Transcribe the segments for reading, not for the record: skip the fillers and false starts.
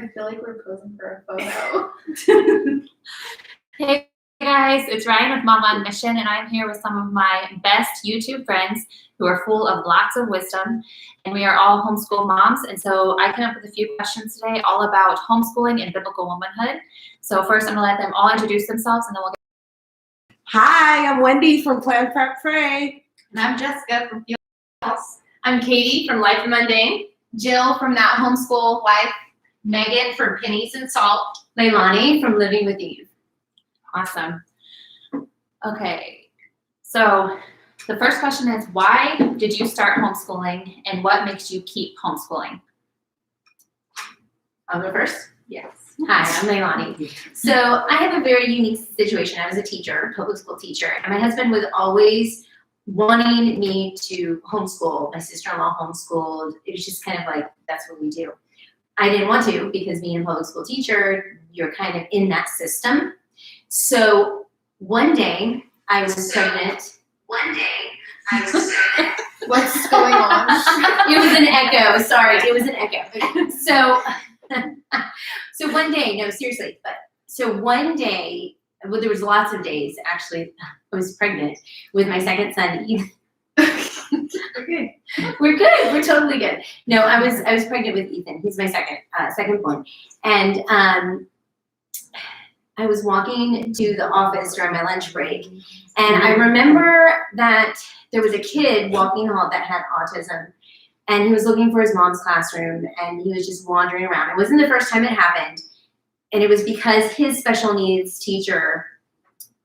I feel like we're posing for a photo. Hey guys, it's Rian with Mama on Mission, and I'm here with some of my best YouTube friends who are full of lots of wisdom, and we are all homeschool moms. And so I came up with a few questions today all about homeschooling and biblical womanhood. So first I'm gonna let them all introduce themselves, and then we'll get. Hi, I'm Wendy from Plan Prep Pray. And I'm Jessica from Feel House. I'm Katie from Life and Mundane. Jill from That Homeschool Life. Megan from Pennies and Salt. Leilani from Living with Eve. Awesome. Okay, so the first question is, why did you start homeschooling, and what makes you keep homeschooling? I'll go first. Yes. Hi, I'm Leilani. So I have a very unique situation. I was a teacher, public school teacher, and my husband was always wanting me to homeschool. My sister-in-law homeschooled. It was just kind of like, that's what we do. I didn't want to, because being a public school teacher, you're kind of in that system. So one day I was pregnant. What's going on? It was an echo. Sorry, it was an echo. So one day, no, seriously, so one day, well, there was lots of days actually. I was pregnant with my second son, Ethan. We're good. We're good. We're totally good. No, I was pregnant with Ethan. He's my second born, and I was walking to the office during my lunch break, and I remember that there was a kid walking home that had autism, and he was looking for his mom's classroom, and he was just wandering around. It wasn't the first time it happened, and it was because his special needs teacher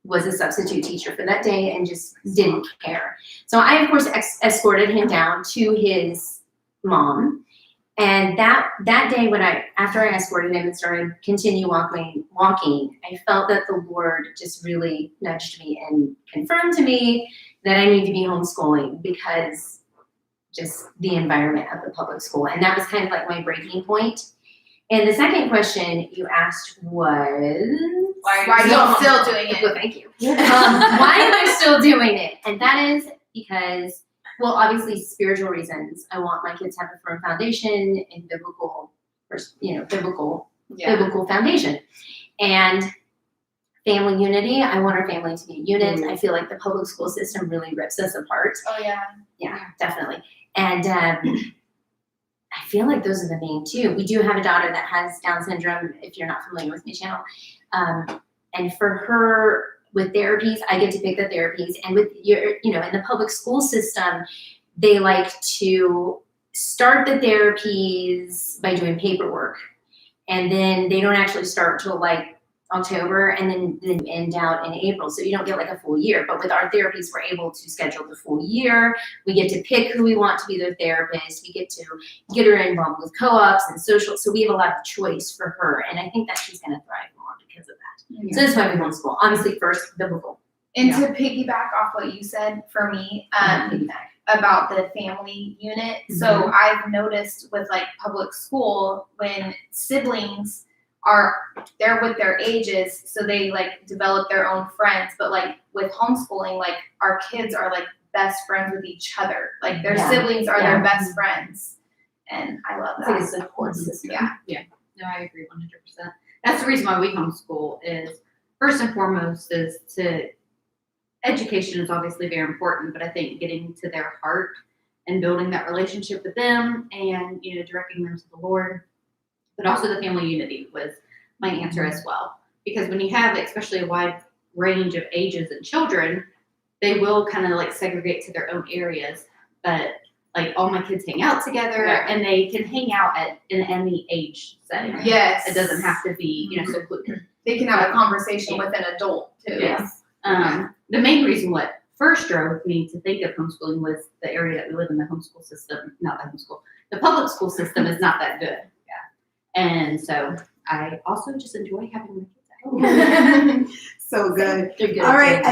was a substitute teacher for that day and just didn't care. So I, of course, escorted him down to his mom. And that day after I escorted him and started walking, I felt that the Lord just really nudged me and confirmed to me that I need to be homeschooling because just the environment of the public school. And that was kind of like my breaking point. And the second question you asked was, Why are you still doing it? Well, thank you. Why am I still doing it? And that is because, well, obviously spiritual reasons. I want my kids to have a firm foundation in biblical foundation. And family unity. I want our family to be a unit. I feel like the public school system really rips us apart. Oh, yeah. Yeah, definitely. And I feel like those are the main two. We do have a daughter that has Down syndrome, if you're not familiar with my channel. And for her, with therapies, I get to pick the therapies. And with in the public school system, they like to start the therapies by doing paperwork. And then they don't actually start till like October, and then end out in April. So you don't get like a full year. But with our therapies, we're able to schedule the full year. We get to pick who we want to be their therapist. We get to get her involved with co-ops and social. So we have a lot of choice for her. And I think that she's going to thrive more because of that. Yeah. So that's why we homeschool. Obviously, first, biblical. And to piggyback off what you said for me, about the family unit. Mm-hmm. So I've noticed with like public school, when siblings they're with their ages, so they like develop their own friends. But like with homeschooling, like our kids are like best friends with each other. Like their siblings are their best friends, and I love that. It's like a support system. Yeah. No, I agree 100%. That's the reason why we homeschool. Is first and foremost is education is obviously very important, but I think getting to their heart and building that relationship with them, and directing them to the Lord. But also the family unity was my answer as well. Because when you have especially a wide range of ages and children, they will kind of like segregate to their own areas. But like all my kids hang out together, and they can hang out in any age setting. Yes. It doesn't have to be, secluded. They can have a conversation with an adult too. Yes. The main reason what first drove me to think of homeschooling was the area that we live in, the homeschool system, the public school system is not that good. And so I also just enjoy having my kids out. So good. They're good. All right.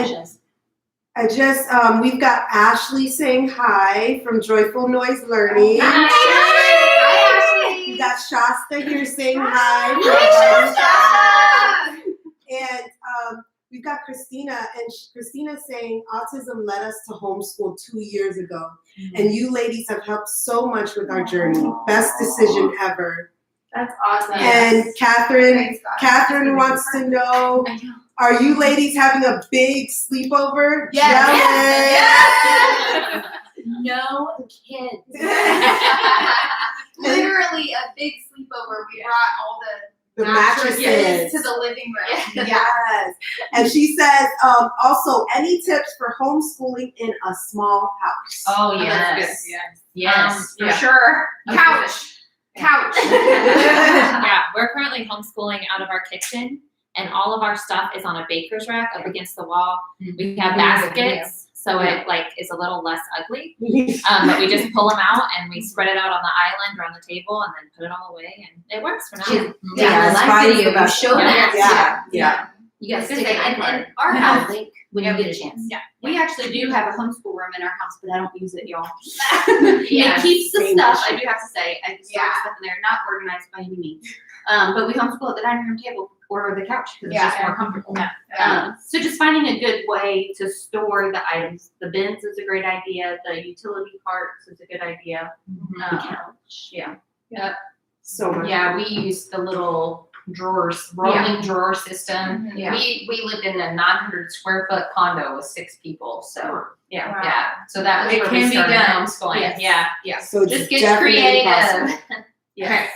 We've got Ashley saying hi from Joyful Noise Learning. Hi, Ashley. We got Shasta here saying hi. And we've got Christina, and Christina saying autism led us to homeschool 2 years ago. And you ladies have helped so much with our journey. Best decision ever. That's awesome. And Catherine Thanks, God. Catherine wants to know, I know. are you ladies having a big sleepover? Yes. Jealous. No kids. Literally a big sleepover. We brought all The mattresses. to the living room. Yes. And she says, also, any tips for homeschooling in a small house? Oh, that's yes. good. Yes, for Yeah. sure. Couch. Yeah, we're currently homeschooling out of our kitchen, and all of our stuff is on a baker's rack up against the wall. We have baskets, so it like is a little less ugly. But we just pull them out and we spread it out on the island or on the table, and then put it all away, and it works for now. Yeah, the last video you showed that. Yeah. You guys Just stick say, it in and our house, link when you get a chance. yeah, we actually do have a homeschool room in our house, but I don't use it, y'all. Yeah, It keeps the same stuff, issue. I do have to say, I just throw stuff in there, not organized by any means. But we homeschool at the dining room table or the couch, because it's just more comfortable. So just finding a good way to store the items. The bins is a great idea, the utility carts is a good idea. Yeah. So much. Yeah, we use the little drawers, rolling drawer system. Yeah. We lived in a 900 square foot condo with 6 people, so Wow. yeah. So that was It where can we be started done. homeschooling. Yes. Yeah. So it's Just get definitely creative. possible. Yes.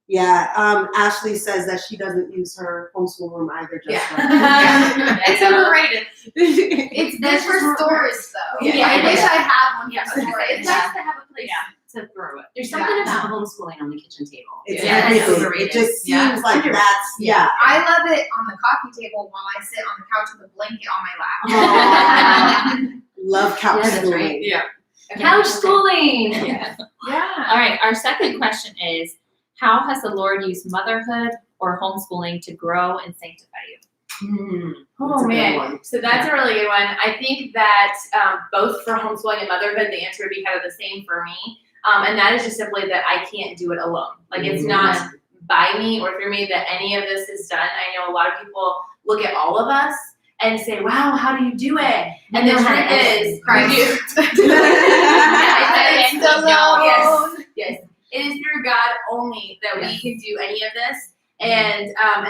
Yeah. Ashley says that she doesn't use her homeschool room either. Just It's overrated. It's good for storage though. Yeah. I wish I had one Yeah. for storage. It's nice to have a place to throw it. There's something about homeschooling on the kitchen table. It's Yeah, it's everything. overrated. It just Yeah. seems like that's I love it on the coffee table while I sit on the couch with a blanket on my lap. Aw. Love couch Yeah, that's schooling. right. Yeah. Couch schooling. Yeah. Yeah. All right. Our second question is, how has the Lord used motherhood or homeschooling to grow and sanctify you? That's Oh a good man, one. so that's a really good one. I think that both for homeschooling and motherhood, the answer would be kind of the same for me. And that is just simply that I can't do it alone. Like it's not by me or through me that any of this is done. I know a lot of people look at all of us and say, wow, how do you do it? And the know how to truth edit. is, Christ. we do. Yeah, It's alone. Yes. It is through God only that we can do any of this. And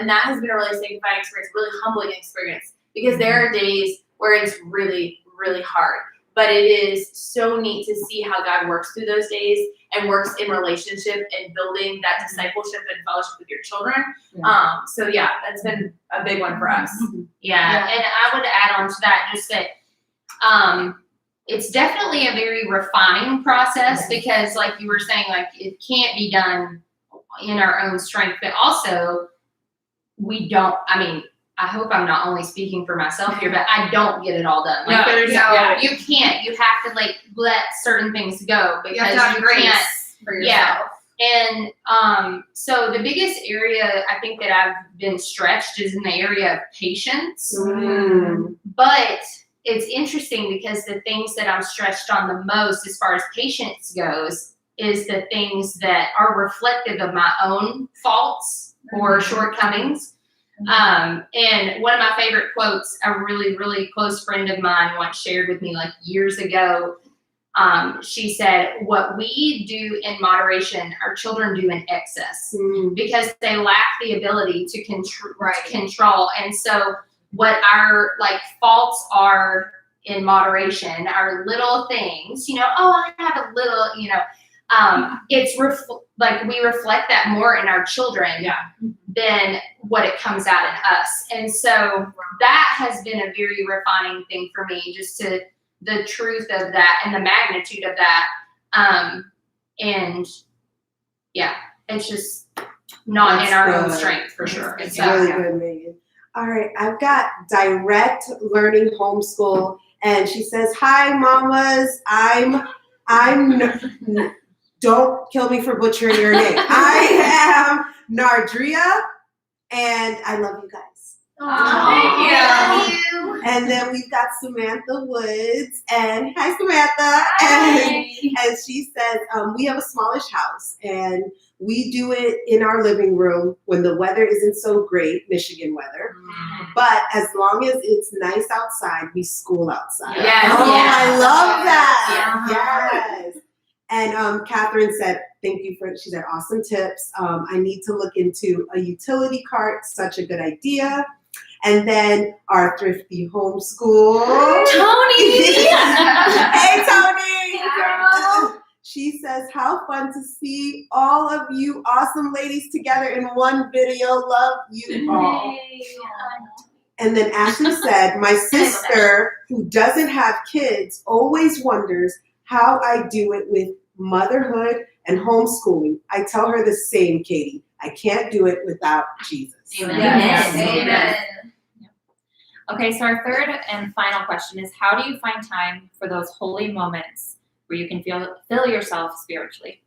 that has been a really sanctifying experience, really humbling experience. Because there are days where it's really, really hard. But it is so neat to see how God works through those days and works in relationship and building that discipleship and fellowship with your children. So yeah, that's been a big one for us. Yeah, and I would add on to that just that it's definitely a very refining process because like you were saying, like it can't be done in our own strength, but also we don't, I mean, I hope I'm not only speaking for myself here, but I don't get it all done. Like No, there's no. you can't, you have to like let certain things go because You have to have you grace can't. for yourself. Yeah. And so the biggest area I think that I've been stretched is in the area of patience. Mm. But it's interesting because the things that I'm stretched on the most as far as patience goes is the things that are reflective of my own faults or shortcomings. And one of my favorite quotes, a really, really close friend of mine once shared with me like years ago. She said, what we do in moderation, our children do in excess because they lack the ability to control. And so what our like faults are in moderation are little things, you know, oh, I have a little, you know, it's like we reflect that more in our children than what it comes out in us. And so that has been a very refining thing for me, just to the truth of that and the magnitude of that. And yeah, it's just not That's in our own good. strength for sure. It's So, really good, Megan. All right, I've got Direct Learning Homeschool, and she says, "Hi, mamas. Don't kill me for butchering your name. I am Nardria, and I love you guys." Thank you. And then we've got Samantha Woods, and hi, Samantha. And she says, we have a smallish house, and we do it in our living room when the weather isn't so great, Michigan weather. But as long as it's nice outside, we school outside. Yes. Oh, Yes. I love that. Yeah. Yes. And Catherine said, thank you for, she said, awesome tips. I need to look into a utility cart, such a good idea. And then our thrifty homeschool. Tony! Hey, Tony! Hey, girl. She says, how fun to see all of you awesome ladies together in one video. Love you all. And then Ashley said, my sister who doesn't have kids always wonders how I do it with motherhood and homeschooling. I tell her the same, Katie. I can't do it without Jesus. Amen. Yes. Amen. Okay, so our third and final question is, how do you find time for those holy moments where you can fill yourself spiritually?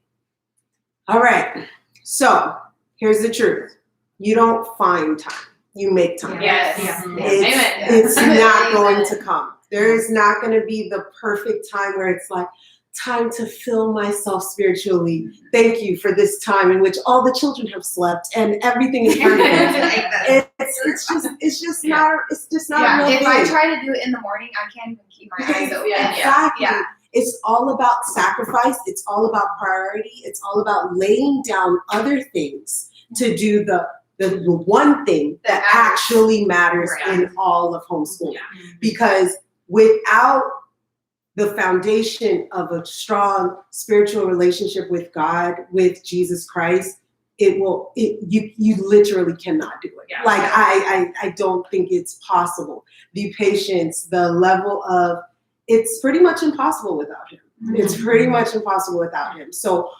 All right. So here's the truth. You don't find time. You make time. Yes. It's not going to come. There is not going to be the perfect time where it's like, time to fill myself spiritually. Thank you for this time in which all the children have slept and everything is perfect. It's just not a real If thing. I try to do it in the morning, I can't even keep my eyes open. Exactly. Yeah. It's all about sacrifice. It's all about priority. It's all about laying down other things to do the one thing that actually matters in all of homeschooling. Because without the foundation of a strong spiritual relationship with God, with Jesus Christ, you literally cannot do it. Yeah. Like I don't think it's possible. The patience, the level of, it's pretty much impossible without him. It's pretty much impossible without him. So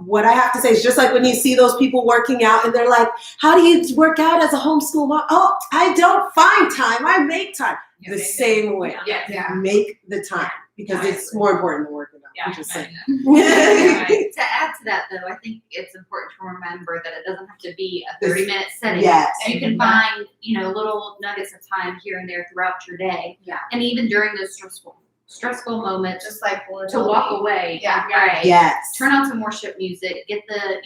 what I have to say is, just like when you see those people working out and they're like, how do you work out as a homeschool mom? Oh, I don't find time. I make time. The same way. Yeah. Make the time, because it's more important than working out. I'm just saying. To add to that, though, I think it's important to remember that it doesn't have to be a 30-minute setting. Yes. You can find, little nuggets of time here and there throughout your day. Yeah. And even during those stressful moments, Just like to walk away. Yeah. and pray. Yes. Turn on some worship music. Get the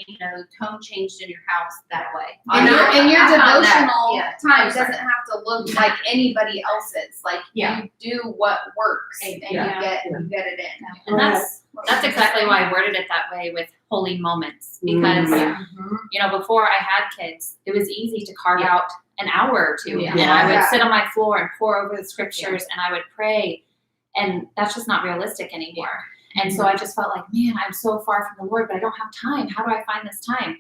tone changed in your house that way. And your I found that, devotional yeah. time I'm sorry. doesn't have to look like anybody else's. Like Yeah. you do what works, and Yeah. you get it in. And that's exactly why I worded it that way with holy moments, because before I had kids, it was easy to carve out an hour or two, Yeah. and I would Yeah. sit on my floor and pour over the scriptures, and I would pray, and that's just not realistic anymore. And so I just felt like, man, I'm so far from the Lord, but I don't have time. How do I find this time?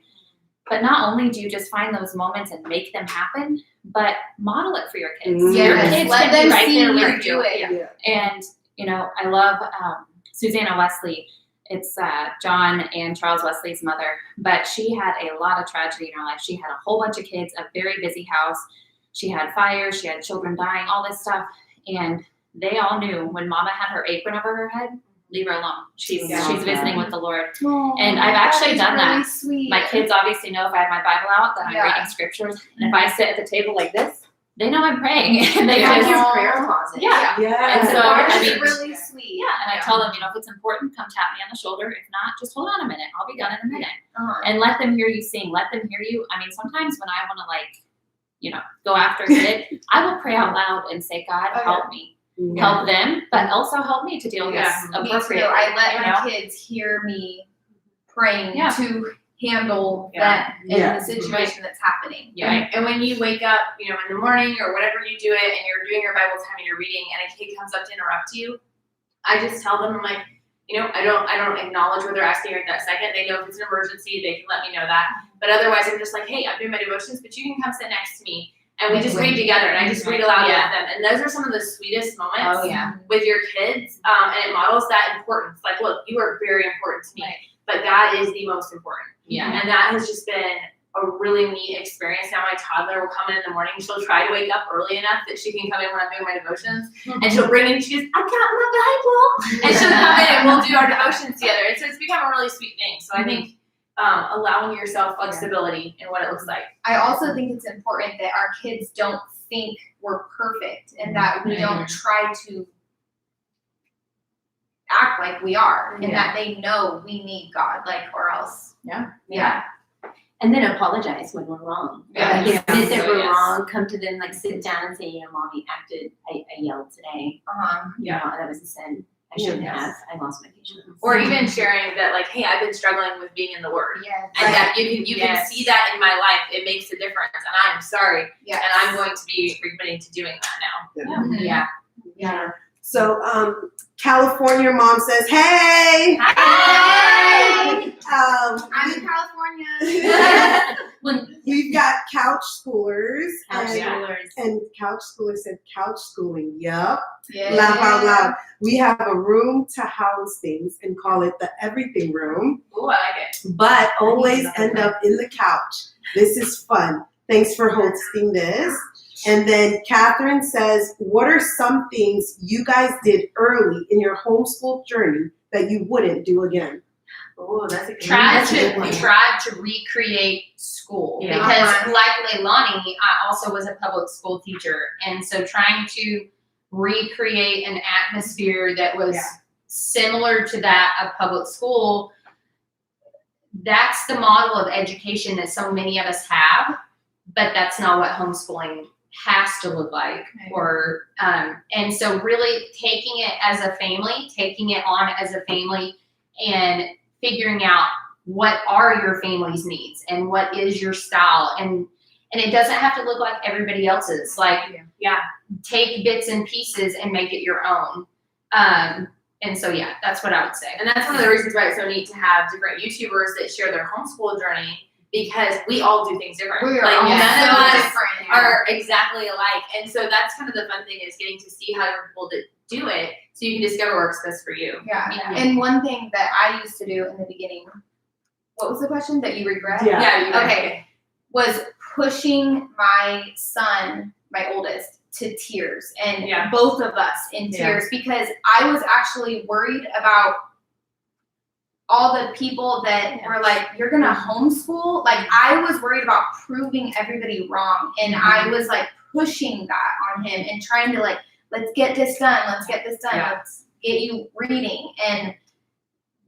But not only do you just find those moments and make them happen, but model it for your kids. Mhm. Your Yes. kids Let can them be right see there you with do you. it. Yeah. And, I love Susanna Wesley. It's John and Charles Wesley's mother, but she had a lot of tragedy in her life. She had a whole bunch of kids, a very busy house. She had fires, she had children dying, all this stuff. And they all knew when Mama had her apron over her head, leave her alone. She's visiting with the Lord. And I've actually done that. Sweet. My kids obviously know if I have my Bible out that I'm Yeah. reading scriptures. And if I sit at the table like this, they know I'm praying. And they It's like just, your prayer closet. yeah. Yeah. And so, That's I mean, really sweet. Yeah, and I tell them, if it's important, come tap me on the shoulder. If not, just hold on a minute. I'll be done in a minute. And let them hear you sing. Let them hear you. I mean, sometimes when I want to go after a kid, I will pray out loud and say, God, help me. Help them, but also help me to deal with this Me too. appropriately. I let my kids hear me praying to handle that in the situation that's happening. Yeah. And when you wake up, in the morning or whatever you do it, and you're doing your Bible time and you're reading, and a kid comes up to interrupt you, I just tell them, I'm like, I don't acknowledge what they're asking right that second. They know if it's an emergency, they can let me know that. But otherwise, I'm just like, hey, I'm doing my devotions, but you can come sit next to me. And we just read together, and I just read aloud with them. And those are some of the sweetest moments with your kids. And it models that importance. Like, look, you are very important to me, but God is the most important. Yeah. And that has just been a really neat experience. Now my toddler will come in the morning. She'll try to wake up early enough that she can come in when I'm doing my devotions. And she'll bring in, she goes, I got my Bible. And she'll come in and we'll do our devotions together. And so it's become a really sweet thing. So I think allowing yourself flexibility in what it looks like. I also think it's important that our kids don't think we're perfect and that we don't try to act like we are, and that they know we need God, or else. Yeah. And then apologize when we're wrong. Yeah. Admit that we're Yes. wrong. Come to them, sit down and say, Mommy acted, I yelled today. Uh-huh. That was a sin. I shouldn't have. I lost my patience. Or even sharing that, like, hey, I've been struggling with being in the Word. Yes. And that you can Yes. see that in my life. It makes a difference. And I'm sorry. Yes. And I'm going to be recommitting to doing that now. Yeah. Yeah. So California mom says, hey. Hi. I'm in California. We've got couch schoolers. Couch and, schoolers. and couch schoolers said couch schooling. Yup. Yeah. Laugh out loud. We have a room to house things and call it the everything room, Ooh, I like it. but always end up in the couch. This is fun. Thanks for hosting this. And then Catherine says, what are some things you guys did early in your homeschool journey that you wouldn't do again? Oh, that's a good Tried one. to recreate school Yeah. because like Leilani, I also was a public school teacher, and so trying to recreate an atmosphere that was similar to that of public school. That's the model of education that so many of us have, but that's not what homeschooling has to look like. Or and so really taking it as a family, taking it on as a family, and figuring out what are your family's needs and what is your style, and it doesn't have to look like everybody else's. Like, take bits and pieces and make it your own. And so that's what I would say. And that's one of the reasons why it's so neat to have different YouTubers that share their homeschool journey, because we all do things different. We are like all none of so us different. are exactly alike. And so that's kind of the fun thing, is getting to see how you're able to do it so you can discover what works best for you. Yeah. Yeah. And one thing that I used to do in the beginning, what was the question that you regret? Yeah. Okay. Was pushing my son, my oldest, to tears, and both of us in tears, because I was actually worried about all the people that were like, you're gonna homeschool? Like, I was worried about proving everybody wrong, and I was like pushing that on him and trying to like, let's get this done, let's get this done, let's get you reading. And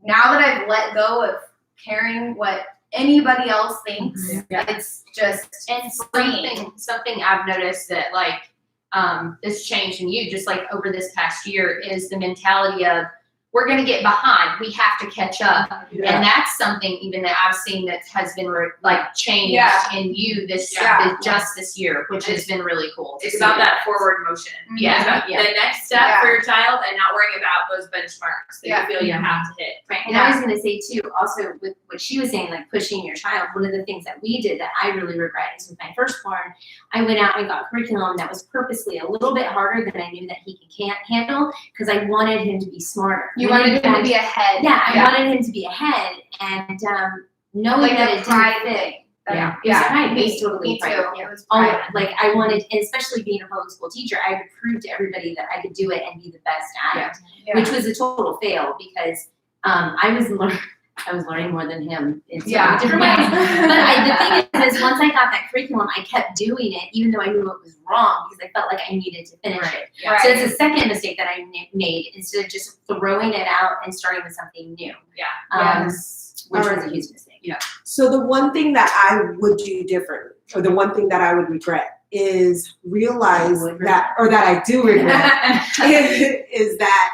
now that I've let go of caring what anybody else thinks, it's just Something I've noticed that like this changed in you just like over this past year is the mentality of, we're going to get behind, we have to catch up. And that's something even that I've seen that has been changed in you this year, which has been really cool. It's about that forward motion. Yeah. It's about the next step for your child, and not worrying about those benchmarks that you feel you have to hit. Right. And I was going to say too, also with what she was saying, like pushing your child, one of the things that we did that I really regret is with my firstborn, I went out and got curriculum that was purposely a little bit harder than I knew that he can't handle, because I wanted him to be smarter. you wanted him to be ahead. Yeah, I wanted him to be ahead, and knowing Like that a it pride didn't fit. thing. Yeah, it was pride. It Me was totally too. pride. It was Oh, pride. like I wanted, and especially being a public school teacher, I would prove to everybody that I could do it and be the best at it, Yeah. which was a total fail, because I was learning more than him in so many different ways. But the thing is once I got that curriculum, I kept doing it, even though I knew it was wrong, because I felt like I needed to finish it. Right. So it's a second mistake that I made, instead of just throwing it out and starting with something new. Which was a huge mistake. So the one thing that I would do differently, or the one thing that I would regret, is realize that I do regret, is that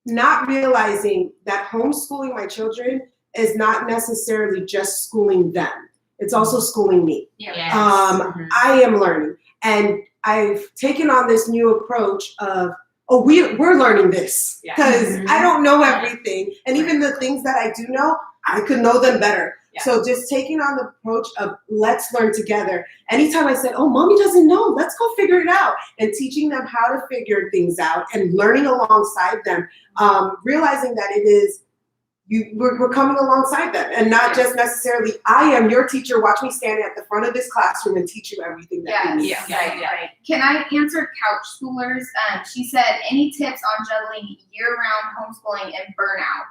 not realizing that homeschooling my children is not necessarily just schooling them. It's also schooling me. Yes. I am learning, and I've taken on this new approach of, we're learning this, because I don't know everything, and even the things that I do know, I could know them better. So just taking on the approach of, let's learn together. Anytime I said, mommy doesn't know, let's go figure it out, and teaching them how to figure things out and learning alongside them, realizing that it is, we're coming alongside them, and not just necessarily, I am your teacher, watch me stand at the front of this classroom and teach you everything that you need. Right. Can I answer couch schoolers? She said, any tips on juggling year-round homeschooling and burnout?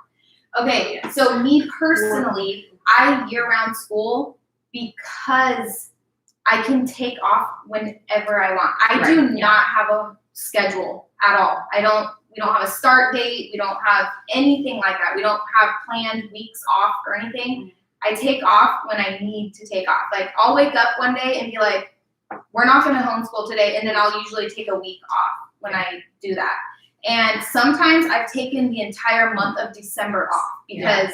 Okay, so me personally, I year-round school because I can take off whenever I want. I do not have a schedule at all. We don't have a start date. We don't have anything like that. We don't have planned weeks off or anything. I take off when I need to take off. Like, I'll wake up one day and be like, we're not going to homeschool today. And then I'll usually take a week off when I do that. And sometimes I've taken the entire month of December off because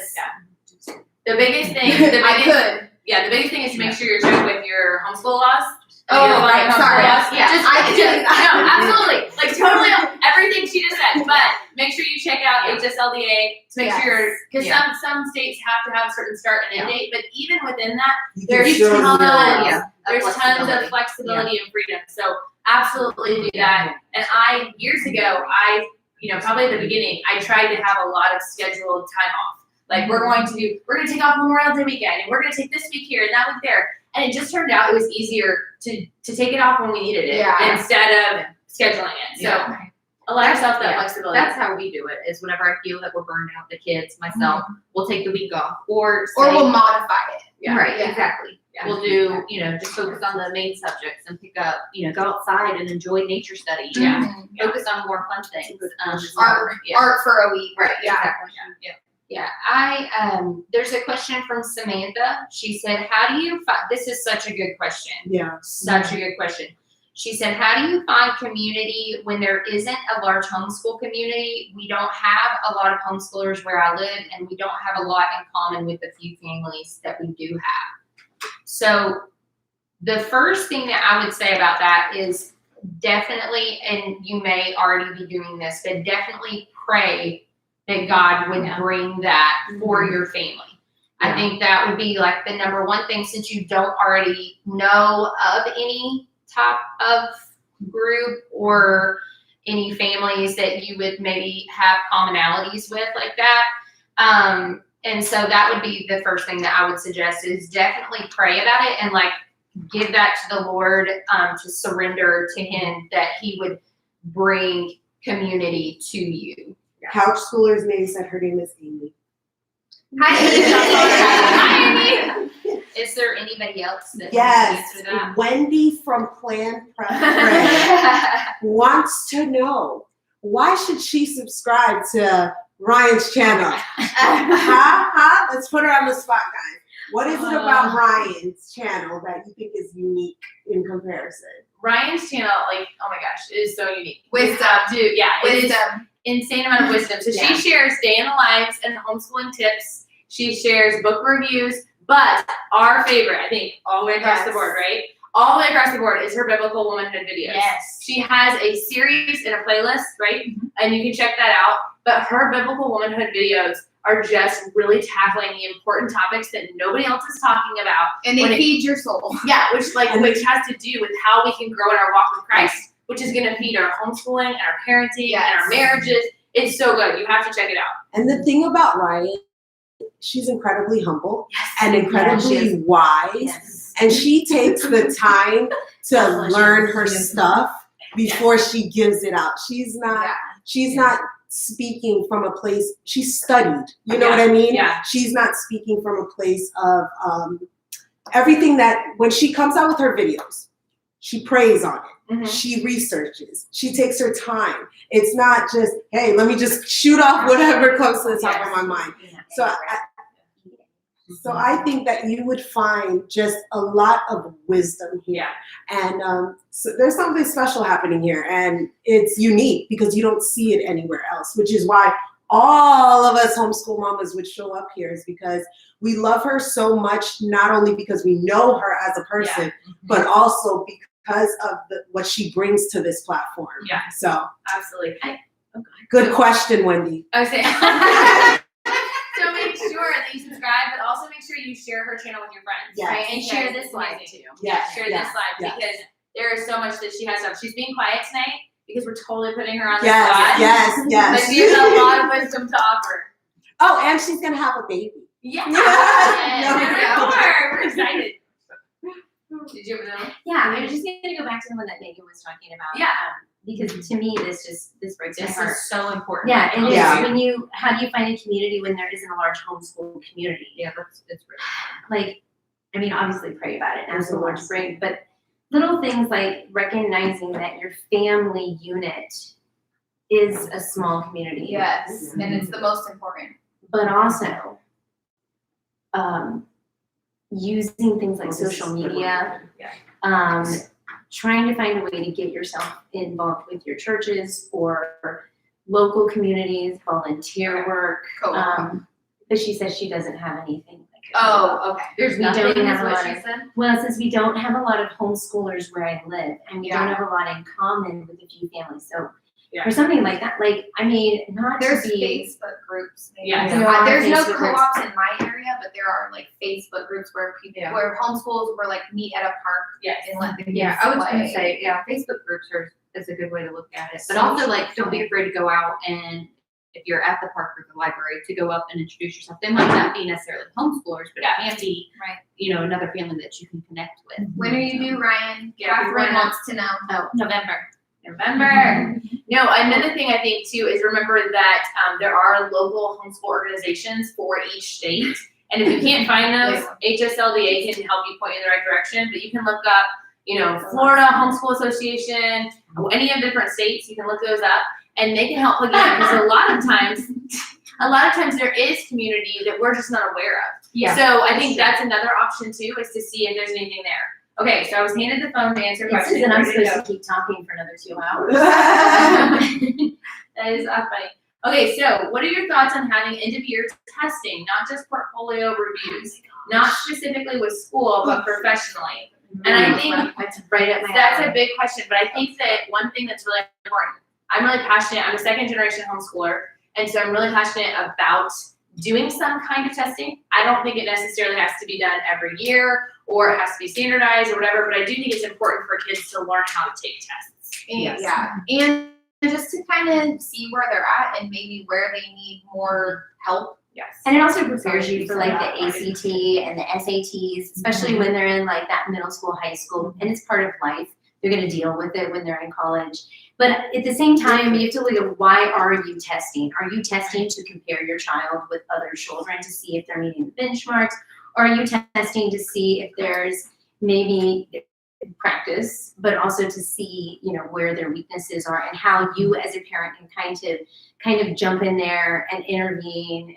The biggest thing, I could. the biggest thing is to make sure you're checking with your homeschool laws. Oh, Your right, homeschool sorry. laws. Yeah, Just, I do. no, absolutely. Like totally everything she just said. But make sure you check out HSLDA to make sure because some states have to have a certain start and end date. But even within that, there's tons of flexibility and freedom. So absolutely do that. And years ago, probably at the beginning, I tried to have a lot of scheduled time off. Like we're gonna take off Memorial Day weekend, and we're gonna take this week here and that week there. And it just turned out it was easier to take it off when we needed it instead of scheduling it. So allow yourself that flexibility. That's how we do it. Is whenever I feel that we're burned out, the kids, myself, we'll take the week off, or we'll modify it. Exactly. We'll do, just focus on the main subjects and pick up, go outside and enjoy nature study. Focus on more fun things. Art for a week. Right. Exactly. There's a question from Samantha. She said, how do you find, this is such a good question. Yeah. Such a good question. She said, how do you find community when there isn't a large homeschool community? We don't have a lot of homeschoolers where I live, and we don't have a lot in common with the few families that we do have. So the first thing that I would say about that is definitely, and you may already be doing this, but definitely pray that God would bring that for your family. I think that would be like the number one thing, since you don't already know of any type of group or any families that you would maybe have commonalities with like that. And so that would be the first thing that I would suggest, is definitely pray about it and like give that to the Lord, to surrender to Him, that He would bring community to you. Couch Schoolers maybe said her name is Amy. Hi, Amy. Is there anybody else that Yes, answer that? Wendy from Planned Parenthood wants to know, why should she subscribe to Ryan's channel? Let's put her on the spot, guys. What is it about Ryan's channel that you think is unique in comparison? Ryan's channel, like, oh my gosh, it is so unique. Wisdom. It is insane amount of wisdom. So she shares day in the lives and homeschooling tips. She shares book reviews, but our favorite, I think, all the way across the board, right? All the way across the board is her Biblical Womanhood videos. Yes. She has a series and a playlist, right? And you can check that out. But her Biblical Womanhood videos are just really tackling the important topics that nobody else is talking about. And they feed your soul. Yeah, which has to do with how we can grow in our walk with Christ, which is going to feed our homeschooling and our parenting and our marriages. It's so good. You have to check it out. And the thing about Ryan, she's incredibly humble and incredibly wise. And she takes the time to learn her stuff before she gives it out. She's not speaking from a place, she studied, you know what I mean? Yeah. She's not speaking from a place of everything that, when she comes out with her videos, she prays on it. Mm-hmm. She researches. She takes her time. It's not just, hey, let me just shoot off whatever comes to the top of my mind. So I think that you would find just a lot of wisdom here. And so there's something special happening here. And it's unique because you don't see it anywhere else, which is why all of us homeschool mamas would show up here, is because we love her so much, not only because we know her as a person, but also because of what she brings to this platform. Yeah. So Absolutely. good question, Wendy. I was saying. So make sure that you subscribe, but also make sure you share her channel with your friends. Yes. Right? And share this live too. Yes. Share this live because there is so much that she has up. She's being quiet tonight because we're totally putting her on the spot. Yes. But she has a lot of wisdom to offer. Oh, and she's gonna have a baby. Yeah. Yeah. We're excited. Did you have another? Yeah, I was just gonna go back to the one that Megan was talking about. Yeah. Because to me, this breaks my This heart. is so important. Yeah, and Yeah. how do you find a community when there isn't a large homeschool community? Yeah, it's really Like, I mean, obviously pray about it and ask the Lord to bring, but little things like recognizing that your family unit is a small community. Yes, and it's the most important. But also, using things like social media, trying to find a way to get yourself involved with your churches or local communities, volunteer work. Co-op. But she says she doesn't have anything like Oh, okay. There's We nothing, don't is have a what lot she of- said. Well, since we don't have a lot of homeschoolers where I live, and we Yeah. don't have a lot in common with a few families, so Yeah. for something like that, like, I mean, not There's to be. Facebook groups. Maybe. Yes. There are There's no Facebook groups. co-ops in my area, but there are like Facebook groups where people, Yeah. where homeschools were like meet at a park Yes. and let the kids Yeah, I was play. gonna say, yeah, Facebook groups is a good way to look at it. But also, like, don't be afraid to go out and if you're at the park or the library, to go up and introduce yourself. They might not be necessarily homeschoolers, but it can be, Right. you know, another family that you can connect with. When are you due, Ryan? Yeah, Catherine we wants to know. November. November. No, another thing I think too is remember that there are local homeschool organizations for each state. And if you can't find those, HSLDA can help you point you in the right direction. But you can look up, you know, Florida Homeschool Association, any of the different states, you can look those up and they can help plug you in. Because a lot of times there is community that we're just not aware of. Yeah. So I think that's another option too, is to see if there's anything there. Okay, so I was handed the phone to answer It questions. says that I'm Ready to supposed go. to keep talking for another 2 hours. That is not funny. Okay, so what are your thoughts on having end-of-year testing, not just portfolio reviews, not specifically with school, but professionally? And I think That's right at my that's a alley. big question, but I think that one thing that's really important, I'm really passionate, I'm a second generation homeschooler, and so I'm really passionate about doing some kind of testing. I don't think it necessarily has to be done every year or it has to be standardized or whatever, but I do think it's important for kids to learn how to take tests. And, Yes. Yeah, and just to kind of see where they're at and maybe where they need more help. Yes. And it also prepares you for like Yeah. the ACT and the SATs, especially when they're in like that middle school, high school, and it's part of life. They're gonna deal with it when they're in college. But at the same time, you have to look at why are you testing? Are you testing to compare your child with other children to see if they're meeting the benchmarks? Or are you testing to see if there's maybe practice, but also to see, you know, where their weaknesses are and how you as a parent can kind of jump in there and intervene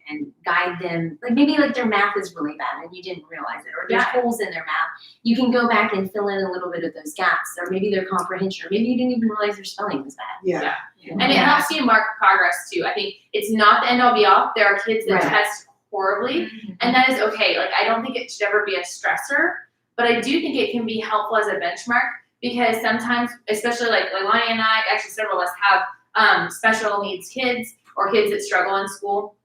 and guide them. Like maybe like their math is really bad and you didn't realize it, or there's holes in their math. You can go back and fill in a little bit of those gaps, or maybe their comprehension, or maybe you didn't even realize their spelling was bad. Yeah. And it helps you mark progress too. I think it's not the end all be all. There are kids that Right. test horribly, and that is okay. Like I don't think it should ever be a stressor, but I do think it can be helpful as a benchmark because sometimes, especially like Leilani and I, actually several of us have special needs kids or kids that struggle in school.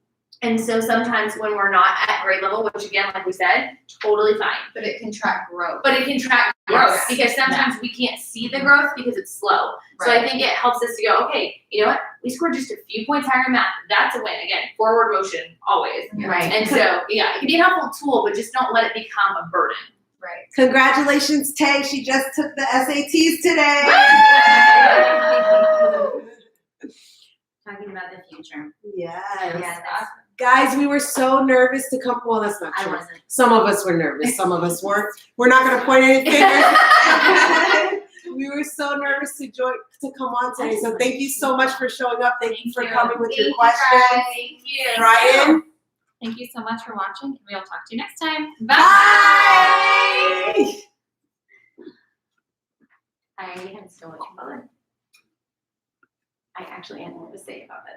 And so sometimes when we're not at grade level, which again, like we said, totally fine. But it can track growth. But it can track growth Yes. because sometimes we can't see the growth because it's slow. So I think it helps us to go, okay, you know what? We scored just a few points higher in math. That's a win. Again, forward motion always. Right. And so, yeah, it can be a helpful tool, but just don't let it become a burden. Right. Congratulations, Tay. She just took the SATs today. Talking about the future. Yes. Yeah, that's, Guys, we were so nervous to come. Well, that's not I true. wasn't. Some of us were nervous. Some of us weren't. We're not going to point any fingers. We were so nervous to come on today. So thank you so much for showing up. Thank you for coming with your questions. Thank you. Ryan. Thank you so much for watching, and we'll talk to you next time. Bye. I had so much fun. I actually had more to say about that.